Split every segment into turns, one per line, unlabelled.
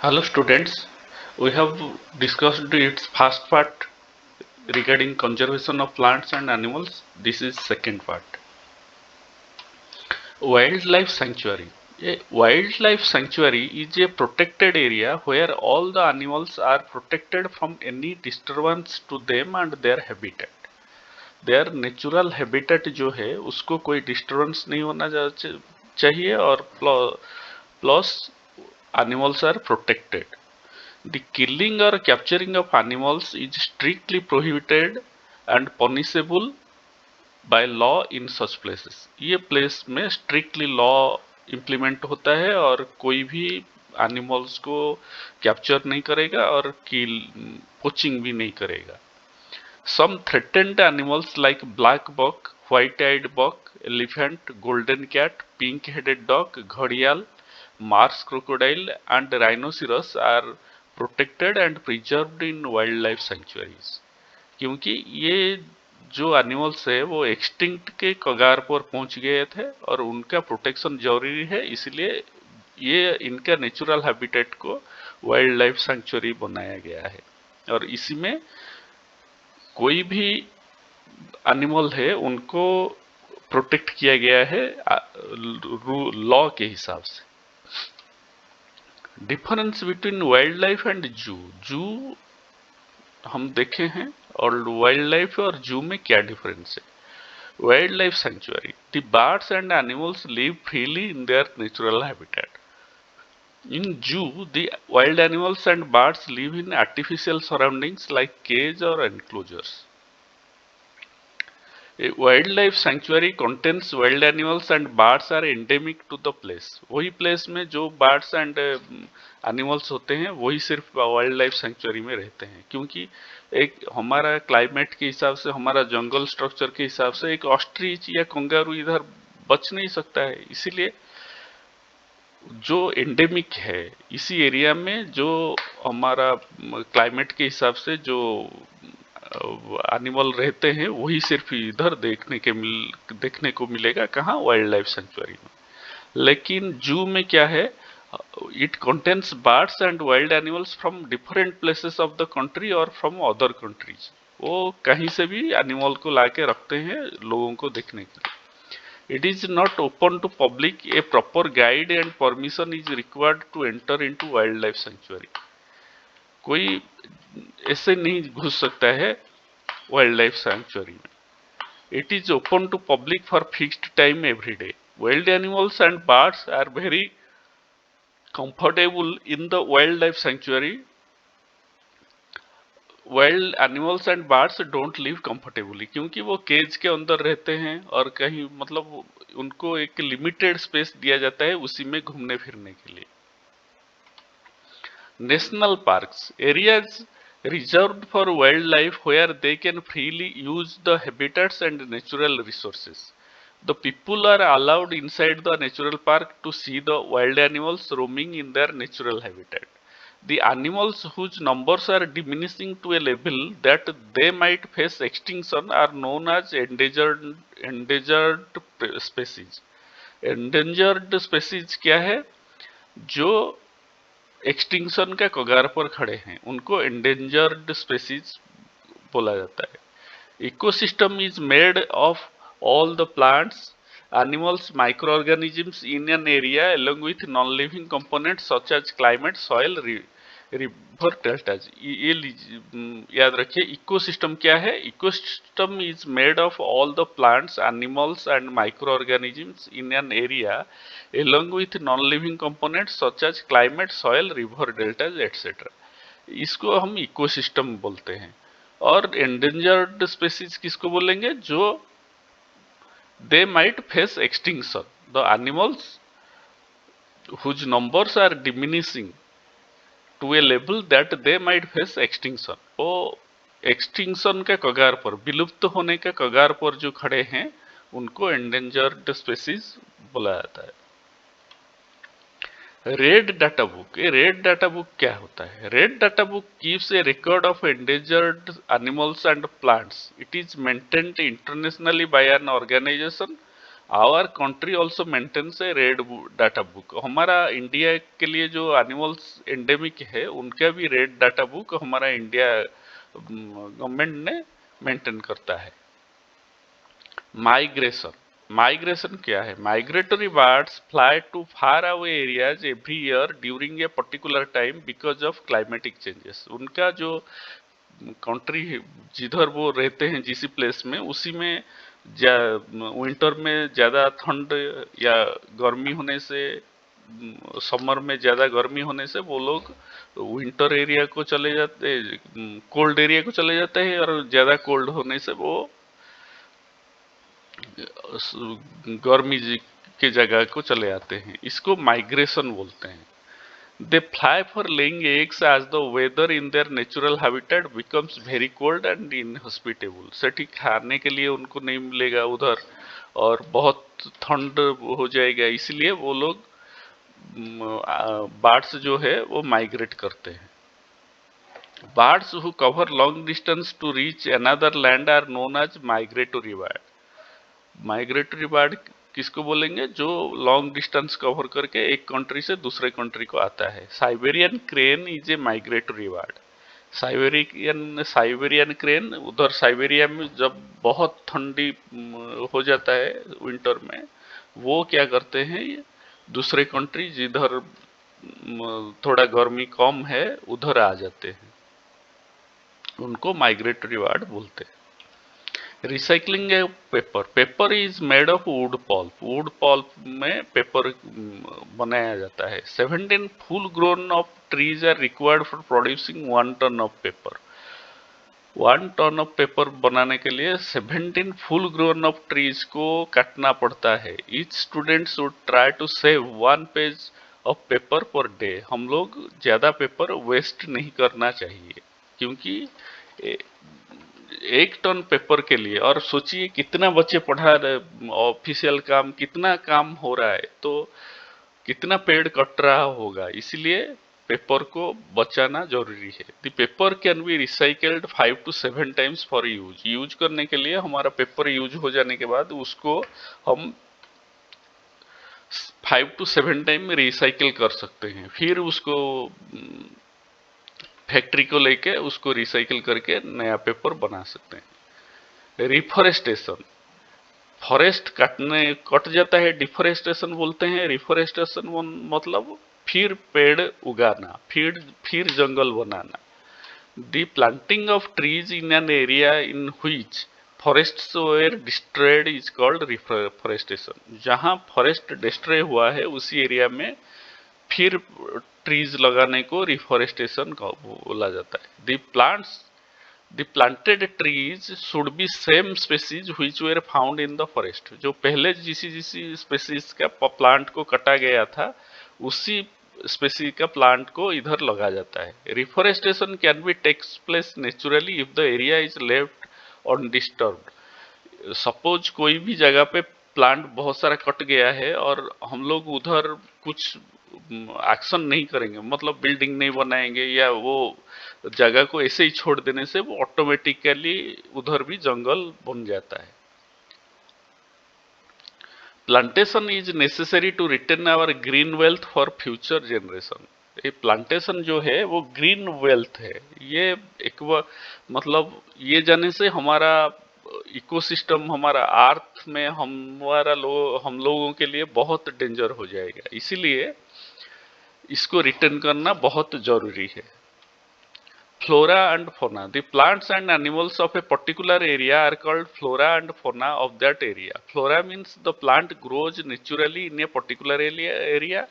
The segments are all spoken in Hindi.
Hello students, we have discussed its first part regarding conservation of plants and animals. This is second part. Wildlife sanctuary. A wildlife sanctuary is a protected area where all the animals are protected from any disturbance to them and their habitat. Their natural habitat जो है उसको कोई disturbance नहीं होना चाहिए और plus animals are protected. The killing or capturing of animals is strictly prohibited and punishable by law in such places. ये प्लेस में स्ट्रिक्टली लॉ इम्प्लीमेंट होता है और कोई भी एनिमल्स को कैप्चर नहीं करेगा और किल पोचिंग भी नहीं करेगा. Some threatened animals like black buck, white-eyed buck, elephant, golden cat, pink-headed dog, gharial, marsh crocodile and rhinoceros are protected and preserved in wildlife sanctuaries. क्योंकि ये जो एनिमल्स है वो एक्सटिंक्ट के कगार पर पहुंच गए थे और उनका प्रोटेक्शन जरूरी है, इसलिए ये इनका नेचुरल हैबिटेट को वाइल्ड लाइफ सेंचुरी बनाया गया है और इसी में कोई भी एनिमल है उनको प्रोटेक्ट किया गया है लॉ के हिसाब से. Difference between wild life and जू. जू हम देखे हैं और वाइल्ड लाइफ और जू में क्या डिफरेंस है. Wild life sanctuary. The birds and animals live freely in their natural habitat. In zoo, the wild animals and birds live in artificial surroundings like cage or enclosures. A wildlife sanctuary contains wild animals and birds are endemic to the place. वही प्लेस में जो बर्ड्स एंड एनिमल्स होते हैं वही सिर्फ वाइल्ड लाइफ सेंचुरी में रहते हैं, क्योंकि एक हमारा क्लाइमेट के हिसाब से, हमारा जंगल स्ट्रक्चर के हिसाब से एक ऑस्ट्रिच या कंगारू इधर बच नहीं सकता है. इसीलिए जो एंडेमिक है इसी एरिया में, जो हमारा क्लाइमेट के हिसाब से जो एनिमल रहते हैं वही सिर्फ इधर देखने को मिलेगा. कहाँ? वाइल्ड लाइफ सेंचुरी में. लेकिन जू में क्या है, it contains birds and wild animals from different places of the country और फ्रॉम अदर कंट्रीज. वो कहीं से भी एनिमल को लाके रखते हैं लोगों को देखने के लिए. It is not open to public. A proper guide and permission is required to enter into wildlife sanctuary. कोई ऐसे नहीं घुस सकता है वाइल्ड लाइफ सेंचुरी में. It is open to public for fixed time every day. Wild animals and birds are very comfortable in the wildlife sanctuary. Wild animals and birds don't live comfortably, क्योंकि वो केज के अंदर रहते हैं और कहीं मतलब उनको एक लिमिटेड स्पेस दिया जाता है उसी में घूमने फिरने के लिए. National parks. Areas reserved for wildlife where they can freely use the habitats and natural resources. The people are allowed inside the natural park to see the wild animals roaming in their natural habitat. The animals whose numbers are diminishing to a level that they might face extinction are known as endangered species. Endangered species क्या है? जो एक्सटिंक्शन के कगार पर खड़े हैं उनको endangered species बोला जाता है. Ecosystem is made of all the plants, animals, microorganisms in an area along with non-living components such as climate, soil, river deltas. ये याद रखिए. इकोसिस्टम क्या है? Ecosystem is made of all the plants, animals and micro organisms in an area along with non-living components such as climate, soil, river deltas etc. इसको हम इकोसिस्टम बोलते हैं. और एंडेंजर्ड स्पेसीज किसको बोलेंगे? जो they might face extinction. The animals whose numbers are diminishing to a level that they might face extinction. वो एक्सटिंक्शन के कगार पर, विलुप्त होने के कगार पर जो खड़े हैं उनको एंडेंजर्ड स्पेसीज बोला जाता है. Red data book. ये रेड डाटा बुक क्या होता है? Red data book keeps a record of endangered animals and plants. It is maintained internationally by an organisation our country also maintains a red data book. हमारा इंडिया के लिए जो एनिमल्स एंडेमिक है उनका भी रेड डाटा बुक हमारा इंडिया गवर्नमेंट ने मेंटेन करता है। माइग्रेशन, माइग्रेशन क्या है? Migratory birds fly to far away areas every year during a particular time because of climatic changes. उनका जो कंट्री जिधर वो रहते हैं जिस प्लेस में, उसी में विंटर में ज़्यादा ठंड या गर्मी होने से, समर में ज़्यादा गर्मी होने से वो लोग विंटर एरिया को चले जाते, कोल्ड एरिया को चले जाते हैं, और ज़्यादा कोल्ड होने से वो गर्मी के जगह को चले आते हैं। इसको माइग्रेशन बोलते हैं। They fly for laying eggs as the weather in their natural habitat becomes very cold and inhospitable। सेठी खाने के लिए उनको नहीं मिलेगा उधर, और बहुत ठंड हो जाएगा, इसलिए वो लोग बर्ड्स जो है वो माइग्रेट करते हैं। Birds who cover long distance to reach another land are known as migratory bird. Migratory bird किसको बोलेंगे? जो लॉन्ग डिस्टेंस कवर करके एक कंट्री से दूसरे कंट्री को आता है। Siberian crane is a migratory bird. Siberian crane, उधर साइबेरिया में जब बहुत ठंडी हो जाता है विंटर में, वो क्या करते हैं, दूसरे कंट्री जिधर थोड़ा गर्मी कम है उधर आ जाते हैं, उनको माइग्रेटरी बर्ड बोलते हैं। Recycling a paper, paper is made of wood pulp. Wood pulp में पेपर बनाया जाता है। 17 full grown of trees are required for producing 1 ton of paper. 1 ton of paper बनाने के लिए 17 फुल ग्रोन ऑफ ट्रीज को काटना पड़ता है। Each student should try to save 1 page of paper per day. हम लोग ज्यादा पेपर वेस्ट नहीं करना चाहिए, क्योंकि 1 टन पेपर के लिए, और सोचिए कितना बच्चे पढ़ा रहे, ऑफिशियल काम कितना काम हो रहा है, तो कितना पेड़ कट रहा होगा, इसलिए पेपर को बचाना जरूरी है। The paper can be recycled 5 to 7 times for use. Use करने के लिए हमारा पेपर यूज हो जाने के बाद उसको हम 5 to 7 टाइम में रिसाइकिल कर सकते हैं, फिर उसको फैक्ट्री को लेके उसको रिसाइकिल करके नया पेपर बना सकते हैं। रिफॉरेस्टेशन, फॉरेस्ट कट जाता है, डिफॉरेस्टेशन बोलते हैं। रिफॉरेस्टेशन मतलब फिर पेड़ उगाना, फिर जंगल बनाना। The planting of trees in an area in which forests were destroyed is called reforestation. जहां फॉरेस्ट डिस्ट्रॉय हुआ है उसी एरिया में फिर ट्रीज लगाने को रिफॉरेस्टेशन बोला जाता है। The planted trees should be same species which were found in the forest. जो पहले जिस स्पेसीज का प्लांट को कटा गया था, उसी स्पेसीज का प्लांट को इधर लगा जाता है। Reforestation can be takes place naturally if the area is left undisturbed. Suppose कोई भी जगह पे प्लांट बहुत सारा कट गया है और हम लोग उधर कुछ एक्शन नहीं करेंगे, मतलब बिल्डिंग नहीं बनाएंगे या वो जगह को ऐसे ही छोड़ देने से वो ऑटोमेटिकली उधर भी जंगल बन जाता है। Plantation is necessary to retain our green wealth for future generation. ये प्लांटेशन जो है वो ग्रीन वेल्थ है। ये एक मतलब ये जाने से हमारा इकोसिस्टम, हमारा अर्थ में हम लोगों के लिए बहुत डेंजर हो जाएगा, इसीलिए इसको रिटर्न करना बहुत जरूरी है। Flora and fauna, the plants and animals of a particular area are called flora and fauna of that area. Flora means the plant grows naturally in a particular area.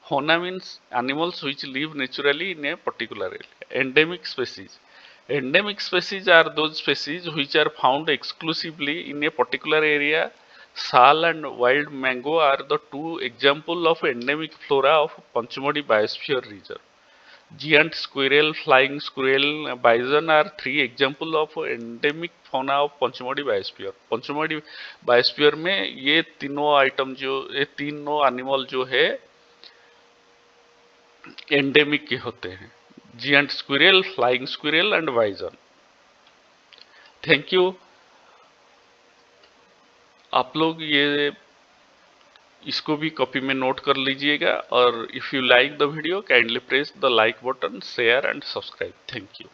Fauna means animals which live naturally in a particular area. Endemic species, endemic species are those species which are found exclusively in a particular area. Sal and wild mango are the 2 examples of endemic flora of Panchamadi Biosphere Reserve. Giant squirrel, flying squirrel, bison are 3 examples of endemic fauna of Panchamadi Biosphere. Panchamadi Biosphere में ये तीनों एनिमल जो है एंडेमिक के होते हैं। Giant squirrel, flying squirrel and bison. Thank you. आप लोग ये इसको भी कॉपी में नोट कर लीजिएगा। और if you like the video kindly press the like button, share and subscribe. Thank you.